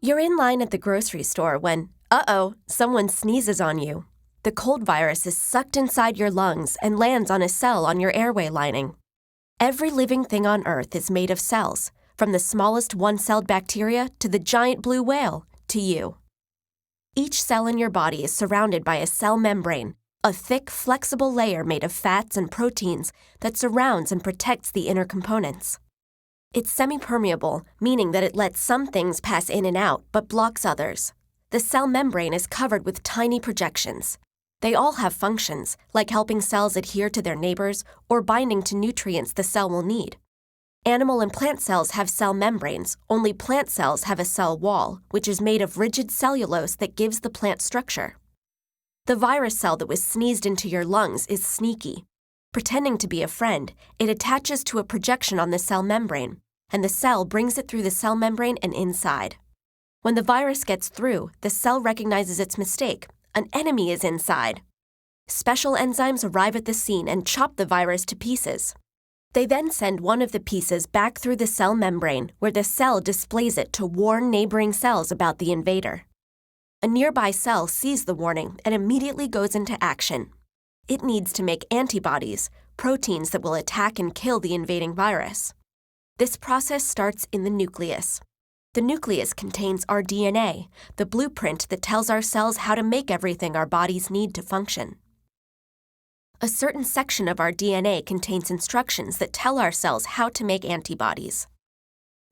You're in line at the grocery store when, someone sneezes on you. The cold virus is sucked inside your lungs and lands on a cell on your airway lining. Every living thing on Earth is made of cells, from the smallest one-celled bacteria to the giant blue whale, to you. Each cell in your body is surrounded by a cell membrane, a thick, flexible layer made of fats and proteins that surrounds and protects the inner components. It's semi-permeable, meaning that it lets some things pass in and out but blocks others. The cell membrane is covered with tiny projections. They all have functions, like helping cells adhere to their neighbors or binding to nutrients the cell will need. Animal and plant cells have cell membranes, only plant cells have a cell wall, which is made of rigid cellulose that gives the plant structure. The virus cell that was sneezed into your lungs is sneaky. Pretending to be a friend, it attaches to a projection on the cell membrane, and the cell brings it through the cell membrane and inside. When the virus gets through, the cell recognizes its mistake. An enemy is inside. Special enzymes arrive at the scene and chop the virus to pieces. They then send one of the pieces back through the cell membrane, where the cell displays it to warn neighboring cells about the invader. A nearby cell sees the warning and immediately goes into action. It needs to make antibodies, proteins that will attack and kill the invading virus. This process starts in the nucleus. The nucleus contains our DNA, the blueprint that tells our cells how to make everything our bodies need to function. A certain section of our DNA contains instructions that tell our cells how to make antibodies.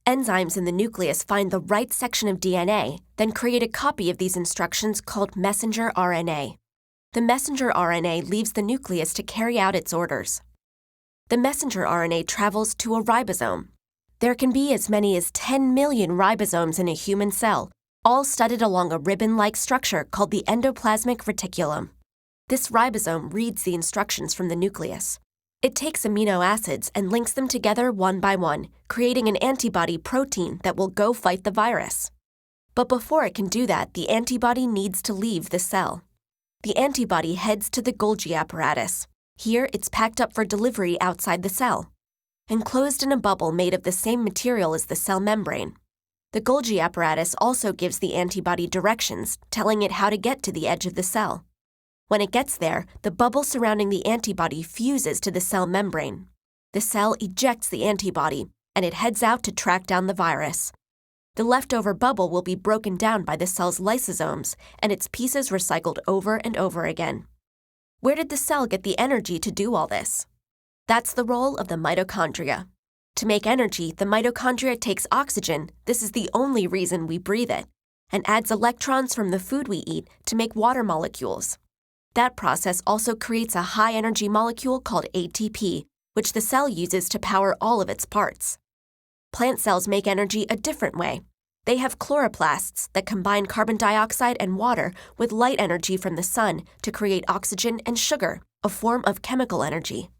Enzymes in the nucleus find the right section of DNA, then create a copy of these instructions called messenger RNA. The messenger RNA leaves the nucleus to carry out its orders. The messenger RNA travels to a ribosome. There can be as many as 10 million ribosomes in a human cell, all studded along a ribbon-like structure called the endoplasmic reticulum. This ribosome reads the instructions from the nucleus. It takes amino acids and links them together one by one, creating an antibody protein that will go fight the virus. But before it can do that, the antibody needs to leave the cell. The antibody heads to the Golgi apparatus. Here, it's packed up for delivery outside the cell, enclosed in a bubble made of the same material as the cell membrane. The Golgi apparatus also gives the antibody directions, telling it how to get to the edge of the cell. When it gets there, the bubble surrounding the antibody fuses to the cell membrane. The cell ejects the antibody, and it heads out to track down the virus. The leftover bubble will be broken down by the cell's lysosomes, and its pieces recycled over and over again. Where did the cell get the energy to do all this? That's the role of the mitochondria. To make energy, the mitochondria takes oxygen, this is the only reason we breathe it, and adds electrons from the food we eat to make water molecules. That process also creates a high-energy molecule called ATP, which the cell uses to power all of its parts. Plant cells make energy a different way. They have chloroplasts that combine carbon dioxide and water with light energy from the sun to create oxygen and sugar, a form of chemical energy.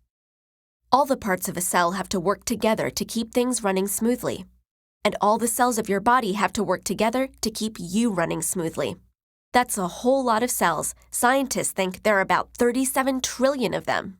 All the parts of a cell have to work together to keep things running smoothly. And all the cells of your body have to work together to keep you running smoothly. That's a whole lot of cells. Scientists think there are about 37 trillion of them.